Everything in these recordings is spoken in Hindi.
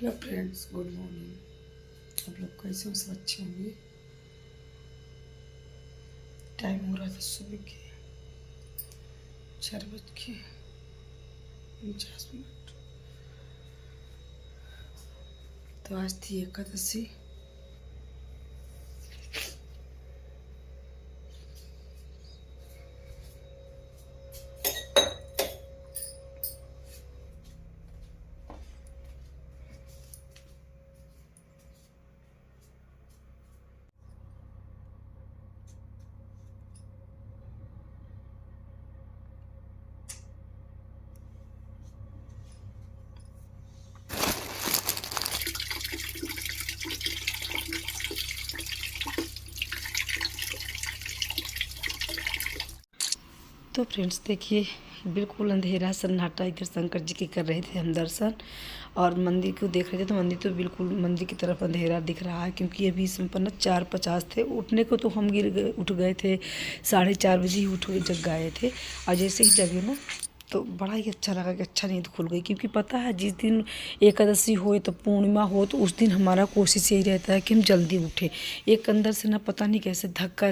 Hello friends, good morning. आप लोग कैसे हो? सब अच्छे होंगे। टाइम हो रहा था सुबह के 4:49। तो आज थी एकादशी। तो फ्रेंड्स देखिए, बिल्कुल अंधेरा सन्नाटा। इधर शंकर जी के कर रहे थे हम दर्शन, और मंदिर को देख रहे थे तो मंदिर तो बिल्कुल मंदिर की तरफ अंधेरा दिख रहा है, क्योंकि अभी संपन्न 4:50 थे। उठने को तो हम उठ गए थे 4:30 बजे ही उठ जग गए थे। और जैसे ही जगे ना तो बड़ा ही अच्छा लगा कि अच्छा नींद खुल गई, क्योंकि पता है जिस दिन एकादशी हो तो पूर्णिमा हो तो उस दिन हमारा कोशिश यही रहता है कि हम जल्दी उठें। एक अंदर से ना पता नहीं कैसे धक्का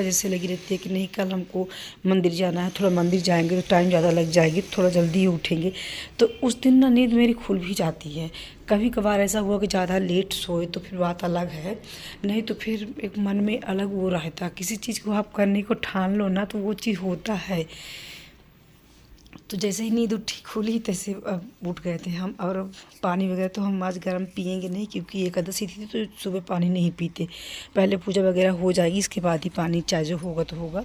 जैसे लगी रहती है कि नहीं, कल हमको मंदिर जाना है, थोड़ा मंदिर जाएंगे तो टाइम ज़्यादा लग जाएगी, थोड़ा जल्दी ही उठेंगे। तो उस दिन ना नींद मेरी खुल भी जाती है। कभी कभार ऐसा हुआ कि ज़्यादा लेट सोए तो फिर बात अलग है, नहीं तो फिर एक मन में अलग वो रहता। किसी चीज़ को आप करने को ठान लो ना तो वो चीज़ होता है। तो जैसे ही नींद उठी खुली तैसे अब उठ गए थे हम। और पानी वगैरह तो हम आज गर्म पिएंगे नहीं, क्योंकि एकादशी थी तो सुबह पानी नहीं पीते। पहले पूजा वगैरह हो जाएगी, इसके बाद ही पानी चाहे जो होगा तो होगा।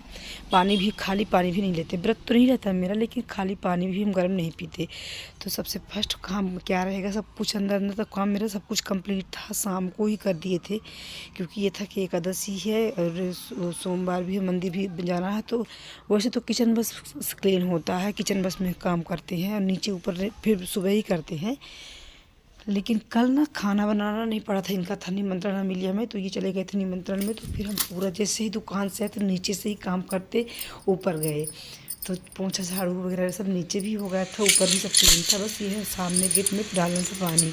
पानी भी, खाली पानी भी नहीं लेते। व्रत तो नहीं रहता मेरा, लेकिन खाली पानी भी हम गर्म नहीं पीते। तो सबसे फर्स्ट काम क्या रहेगा, सब कुछ अंदर अंदर तक काम मेरा सब कुछ कंप्लीट था, शाम को ही कर दिए थे, क्योंकि ये था कि एकादशी है और सोमवार भी है, मंदिर भी जाना है। तो वैसे तो किचन बस क्लीन होता है, किचन बस में काम करते हैं और नीचे ऊपर फिर सुबह ही करते हैं। लेकिन कल ना खाना बनाना नहीं पड़ा था, इनका था निमंत्रण मिली हमें, तो ये चले गए थे निमंत्रण में। तो फिर हम पूरा जैसे ही दुकान से आए तो नीचे से ही काम करते ऊपर गए। तो पोंछा झाड़ू वगैरह सब नीचे भी हो गया था, ऊपर भी सब क्लीन था। बस ये है सामने गेट में डालने से पानी,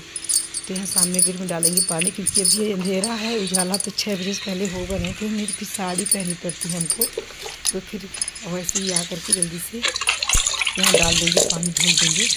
तो यहाँ सामने गेट में डालेंगे पानी, क्योंकि अभी अंधेरा है। उजाला तो 6 बजे से पहले हो गए थे। मेरी फिर साड़ी पहननी पड़ती है हमको, तो फिर वैसे ही आकर के जल्दी से यहाँ डाल देंगे, पानी धुल देंगे।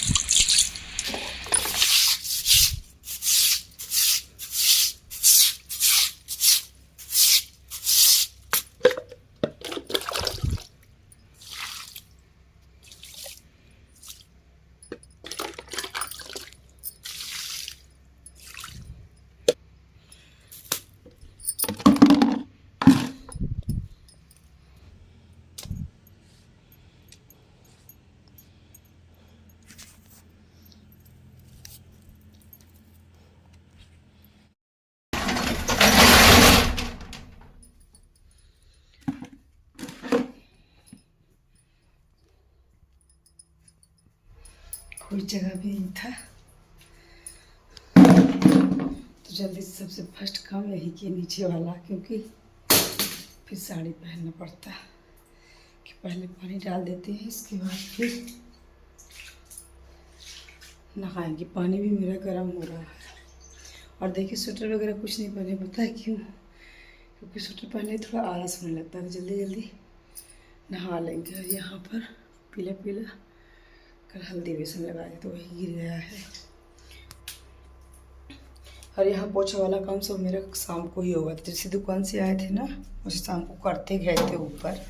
कोई जगह भी नहीं था, तो जल्दी से सबसे फर्स्ट काम यही किया, नीचे वाला, क्योंकि फिर साड़ी पहनना पड़ता है। कि पहले पानी डाल देते हैं, इसके बाद फिर नहाएंगे। पानी भी मेरा गर्म हो रहा है। और देखिए स्वेटर वगैरह कुछ नहीं पहने, पता है क्यों? क्योंकि स्वेटर पहने थोड़ा आलस होने लगता है, जल्दी जल्दी नहा लेंगे। और यहाँ पर पीला पीला कल हल्दी बेसन लगाए तो वही गिर गया है। और यहाँ पोछा वाला काम सब मेरा शाम को ही होगा। जैसे दुकान से आए थे ना, उसे शाम को करते गए थे ऊपर।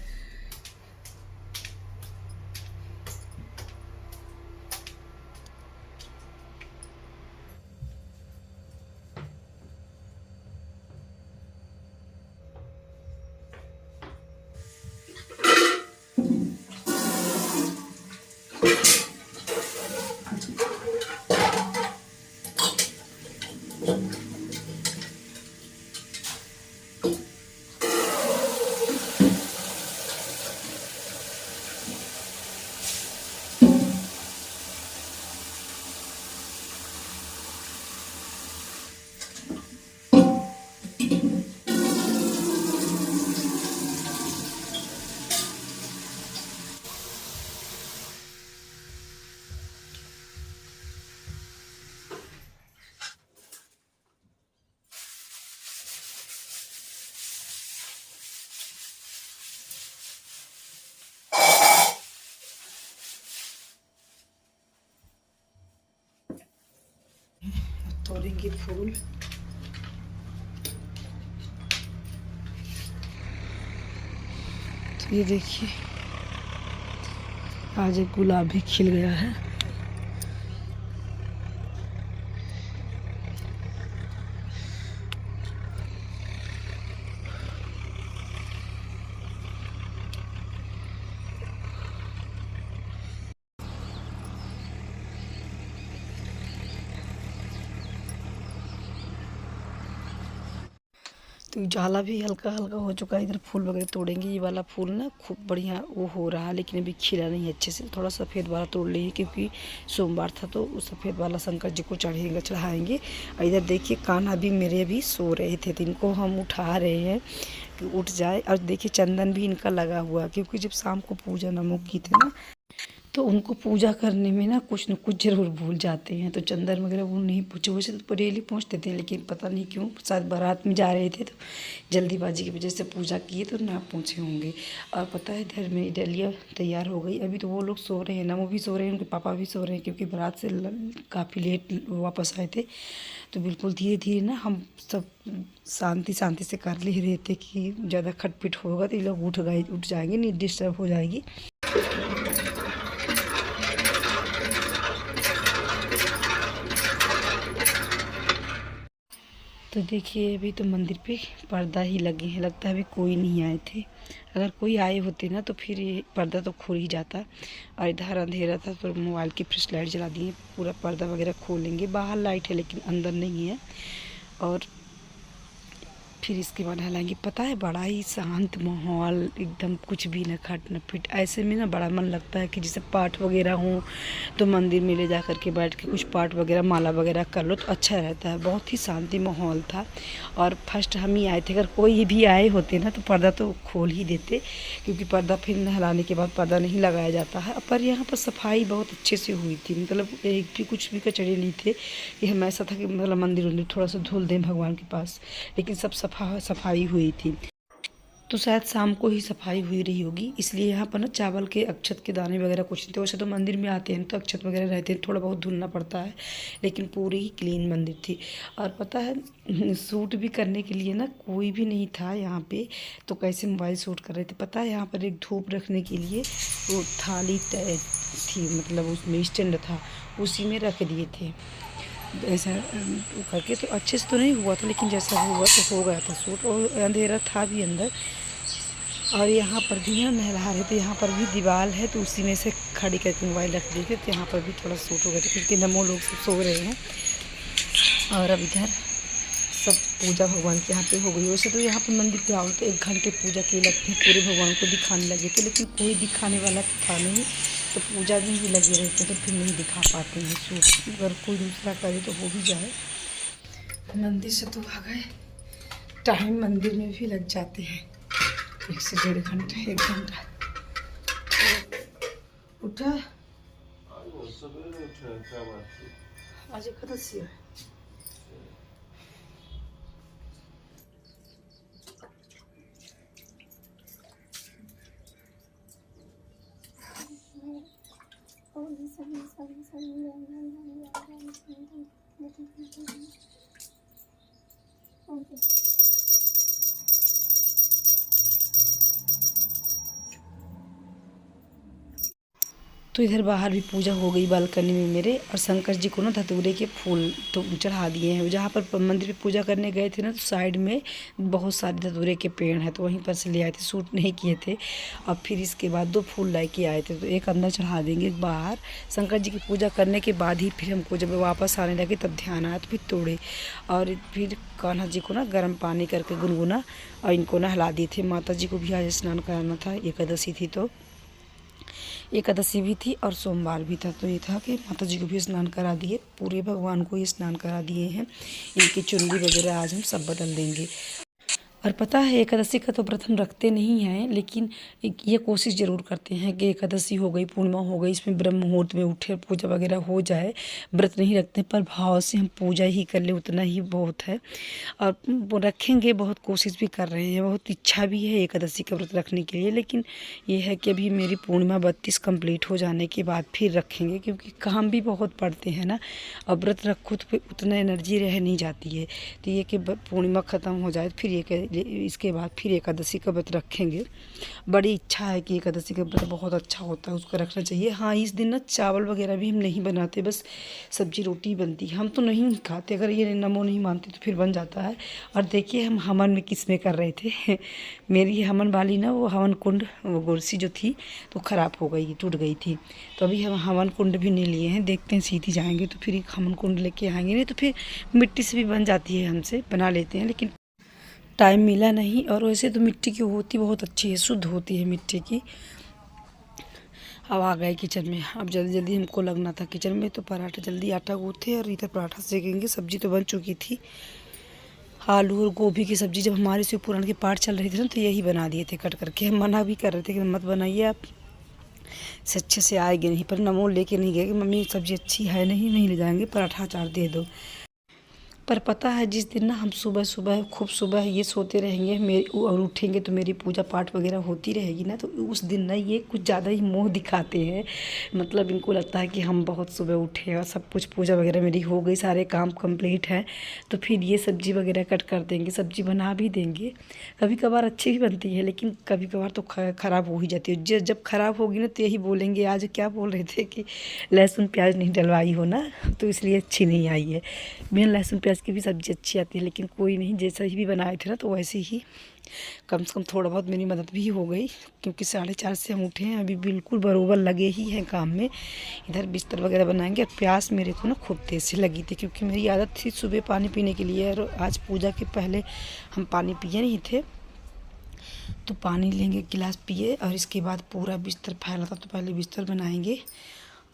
तोड़ेंगे फूल। तो ये देखिए आज एक गुलाब भी खिल गया है। तो उजाला भी हल्का हल्का हो चुका है। इधर फूल वगैरह तोड़ेंगे। ये वाला फूल ना खूब बढ़िया वो हो रहा है, लेकिन अभी खिला नहीं है अच्छे से। थोड़ा सफ़ेद वाला तोड़ लिए क्योंकि सोमवार था, तो उस सफ़ेद वाला शंकर जी को चढ़ाएंगे। और इधर देखिए कान्हा भी मेरे अभी सो रहे थे, तो इनको हम उठा रहे हैं कि उठ जाए। और देखिए चंदन भी इनका लगा हुआ, क्योंकि जब शाम को पूजा नमक की थी ना, तो उनको पूजा करने में ना कुछ न कुछ ज़रूर भूल जाते हैं। तो चंदन वगैरह वो नहीं पूछे, वैसे तो डेली पहुँचते थे, लेकिन पता नहीं क्यों, शायद बारात में जा रहे थे तो जल्दीबाजी की वजह से पूजा किए तो ना पहुँचे होंगे। और पता है इधर मेरी डलिया तैयार हो गई। अभी तो वो लोग सो रहे हैं ना, वो भी सो रहे हैं, उनके पापा भी सो रहे हैं, क्योंकि बारात से काफ़ी लेट वापस आए थे। तो बिल्कुल धीरे धीरे ना हम सब शांति शांति से कर ले रहे थे कि ज़्यादा खटपिट होगा तो ये लोग उठ जाएंगे, नहीं डिस्टर्ब हो जाएगी। तो देखिए अभी तो मंदिर पे पर्दा ही लगे हैं, लगता है अभी कोई नहीं आए थे। अगर कोई आए होते ना तो फिर ये पर्दा तो खुल ही जाता। और इधर अंधेरा था तो मोबाइल की फ्लैश लाइट जला दिए, पूरा पर्दा वगैरह खोलेंगे। बाहर लाइट है लेकिन अंदर नहीं है। और फिर इसके बाद नहलाएंगे। पता है बड़ा ही शांत माहौल, एकदम कुछ भी न खट न पिट। ऐसे में ना बड़ा मन लगता है कि जैसे पाठ वगैरह हो तो मंदिर में ले जा कर के बैठ के कुछ पाठ वगैरह माला वगैरह कर लो तो अच्छा रहता है। बहुत ही शांति माहौल था। और फर्स्ट हम ही आए थे, अगर कोई भी आए होते ना तो पर्दा तो खोल ही देते, क्योंकि पर्दा फिर नहलाने के बाद पर्दा नहीं लगाया जाता है। पर यहाँ पर सफाई बहुत अच्छे से हुई थी, मतलब एक भी कुछ भी कचरे नहीं थे। कि हम ऐसा था कि मतलब मंदिर थोड़ा सा धुल दें भगवान के पास, लेकिन सब सफाई हुई थी। तो शायद शाम को ही सफाई हुई रही होगी, इसलिए यहाँ पर ना चावल के अक्षत के दाने वगैरह कुछ नहीं थे। वैसे तो मंदिर में आते हैं तो अक्षत वगैरह रहते हैं, थोड़ा बहुत धुलना पड़ता है, लेकिन पूरी ही क्लीन मंदिर थी। और पता है शूट भी करने के लिए ना कोई भी नहीं था यहाँ पे, तो कैसे मोबाइल शूट कर रहे थे। पता है यहाँ पर एक धूप रखने के लिए वो थाली थी, मतलब उसमें स्टैंड था, उसी में रख दिए थे ऐसा करके। तो अच्छे से तो नहीं हुआ था, लेकिन जैसा हुआ तो हो गया था शूट। और अंधेरा था भी अंदर। और यहाँ पर भी ना नहला रहे थे, यहाँ पर भी दीवार है तो उसी में से खड़ी करके मोबाइल रख दिए थे, तो यहाँ पर भी थोड़ा शूट हो गया था, क्योंकि नमो लोग सब सो रहे हैं। और अब इधर सब पूजा भगवान के यहाँ पे हो गई। वैसे तो यहाँ पर मंदिर पे आओ तो 1 घंटे पूजा के लगते हैं, पूरे भगवान को दिखाने लगे थे, लेकिन कोई दिखाने वाला था नहीं, तो पूजा में ही लगे रहते तो फिर नहीं दिखा पाते हैं शूट। अगर कोई दूसरा करे तो हो भी जाए। मंदिर से तो आ गए, टाइम मंदिर में भी लग जाते हैं 1 से 1.5 घंटा 1 घंटा। उठा आज एकादशी है। तो इधर बाहर भी पूजा हो गई बालकनी में मेरे। और शंकर जी को ना धतूरे के फूल तो चढ़ा दिए हैं। जहाँ पर मंदिर पे पूजा करने गए थे ना, तो साइड में बहुत सारे धतूरे के पेड़ हैं, तो वहीं पर से ले आए थे, शूट नहीं किए थे। और फिर इसके बाद 2 फूल ला के आए थे, तो एक अंदर चढ़ा देंगे, एक बाहर। शंकर जी की पूजा करने के बाद ही फिर हमको जब वापस आने लगे तब ध्यान आया, तो फिर तोड़े। और फिर कान्हा जी को ना गर्म पानी करके गुनगुना और इनको नहला दिए थे। माता जी को भी आज स्नान कराना था, एकादशी थी, तो एकादशी भी थी और सोमवार भी था, तो ये था कि माता जी को भी स्नान करा दिए, पूरे भगवान को ही स्नान करा दिए हैं। इनकी चुनरी वगैरह आज हम सब बदल देंगे। और पता है एकादशी का तो व्रत हम रखते नहीं हैं, लेकिन ये कोशिश ज़रूर करते हैं कि एकादशी हो गई, पूर्णिमा हो गई, इसमें ब्रह्म मुहूर्त में उठे पूजा वगैरह हो जाए। व्रत नहीं रखते पर भाव से हम पूजा ही कर ले उतना ही बहुत है। और वो रखेंगे, बहुत कोशिश भी कर रहे हैं, बहुत इच्छा भी है एकादशी का व्रत रखने के लिए। लेकिन ये है कि अभी मेरी पूर्णिमा 32 कंप्लीट हो जाने के बाद फिर रखेंगे, क्योंकि काम भी बहुत पड़ते हैं ना। और व्रत रखो तो फिर उतना एनर्जी रह नहीं जाती है। तो ये कि पूर्णिमा ख़त्म हो जाए फिर इसके बाद फिर एकादशी का व्रत रखेंगे। बड़ी इच्छा है कि एकादशी का व्रत बहुत अच्छा होता है, उसको रखना चाहिए। हाँ, इस दिन ना चावल वगैरह भी हम नहीं बनाते, बस सब्जी रोटी बनती है। हम तो नहीं खाते, अगर ये नमो नहीं मानते तो फिर बन जाता है। और देखिए हम हवन में किस में कर रहे थे मेरी हवन वाली ना वो हवन कुंड वो कुर्सी जो थी तो ख़राब हो गई, टूट गई थी। तो अभी हम हवन कुंड भी नहीं लिए हैं, देखते हैं सीधी जाएंगे तो फिर एक हवन कुंड लेके आएंगे। नहीं तो फिर मिट्टी से भी बन जाती है, हमसे बना लेते हैं, लेकिन टाइम मिला नहीं। और वैसे तो मिट्टी की होती बहुत अच्छी है, शुद्ध होती है मिट्टी की। अब आ गए किचन में, अब जल्दी जल्दी हमको लगना था किचन में, तो पराठा जल्दी आटा गूँथे और इधर पराठा सेकेंगे। सब्जी तो बन चुकी थी, आलू और गोभी की सब्ज़ी। जब हमारे से पुराने के पार्ट चल रहे थे ना तो यही बना दिए थे कट करके। हम मना भी कर रहे थे कि मत बनाइए आप, से अच्छे से आएगी नहीं। पर नमोल लेके नहीं गए कि मम्मी सब्ज़ी अच्छी है नहीं ले जाएंगे, पराठा अचार दे दो। पर पता है जिस दिन ना हम सुबह सुबह खूब सुबह ये सोते रहेंगे मेरी और उठेंगे तो मेरी पूजा पाठ वगैरह होती रहेगी ना, तो उस दिन ना ये कुछ ज़्यादा ही मोह दिखाते हैं। मतलब इनको लगता है कि हम बहुत सुबह उठे और सब कुछ पूजा वगैरह मेरी हो गई, सारे काम कंप्लीट हैं, तो फिर ये सब्ज़ी वगैरह कट कर देंगे, सब्ज़ी बना भी देंगे। कभी कभार अच्छी भी बनती है, लेकिन कभी कभार तो ख़राब हो ही जाती है। जब ख़राब होगी ना तो यही बोलेंगे, आज क्या बोल रहे थे कि लहसुन प्याज नहीं डलवाई हो ना, तो इसलिए अच्छी नहीं आई है। बिना लहसुन प्याज की भी सब्ज़ी अच्छी आती है, लेकिन कोई नहीं, जैसा ही भी बनाए थे ना तो वैसे ही कम से कम थोड़ा बहुत मेरी मदद भी हो गई, क्योंकि 4:30 से हम उठे हैं, अभी बिल्कुल बरोबर लगे ही हैं काम में। इधर बिस्तर वगैरह बनाएंगे। और प्यास मेरे को ना खूब तेज़ से लगी थी, क्योंकि मेरी आदत थी सुबह पानी पीने के लिए, और आज पूजा के पहले हम पानी पिए नहीं थे। तो पानी लेंगे, गिलास पिए, और इसके बाद पूरा बिस्तर फैला था तो पहले बिस्तर बनाएंगे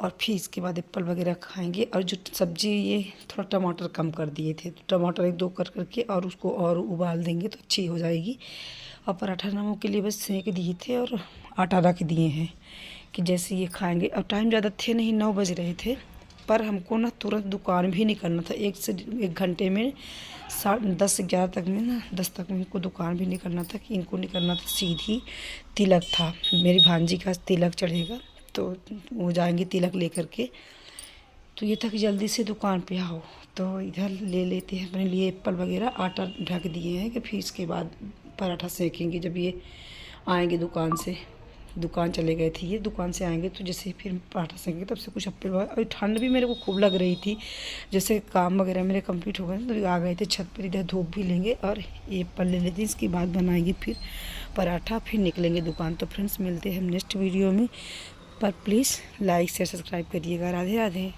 और फिर इसके बाद एप्पल वगैरह खाएंगे। और जो सब्ज़ी ये थोड़ा टमाटर कम कर दिए थे, तो टमाटर 1-2 करके और उसको और उबाल देंगे तो अच्छी हो जाएगी। और पराठा नमक के लिए बस सेंक दिए थे और आटा रख दिए हैं कि जैसे ये खाएंगे। अब टाइम ज़्यादा थे नहीं, 9 बज रहे थे, पर हमको ना तुरंत दुकान भी नहीं करना था। 1 घंटे में 10-11 तक में ना 10 तक में इनको दुकान भी नहीं करना था, कि इनको नहीं करना था। सीधी तिलक था, मेरी भांजी का तिलक चढ़ेगा तो वो जाएंगे तिलक लेकर के। तो ये था कि जल्दी से दुकान पे आओ, तो इधर ले लेते हैं अपने लिए एप्पल वगैरह, आटा ढक दिए हैं कि फिर इसके बाद पराठा सेकेंगे। जब ये आएंगे दुकान से, दुकान चले गए थे ये, दुकान से आएंगे तो जैसे फिर पराठा सेकेंगे तब से कुछ एप्पल वगैरह। और ठंड भी मेरे को खूब लग रही थी, जैसे काम वगैरह मेरे कंप्लीट हो गए तो आ गए थे छत पर। इधर धूप भी लेंगे और ये एप्पल ले लेते हैं, इसके बाद बनाएंगे फिर पराठा, फिर निकलेंगे दुकान। तो फ्रेंड्स मिलते हैं हम नेक्स्ट वीडियो में, पर प्लीज़ लाइक शेयर सब्सक्राइब करिएगा। राधे राधे।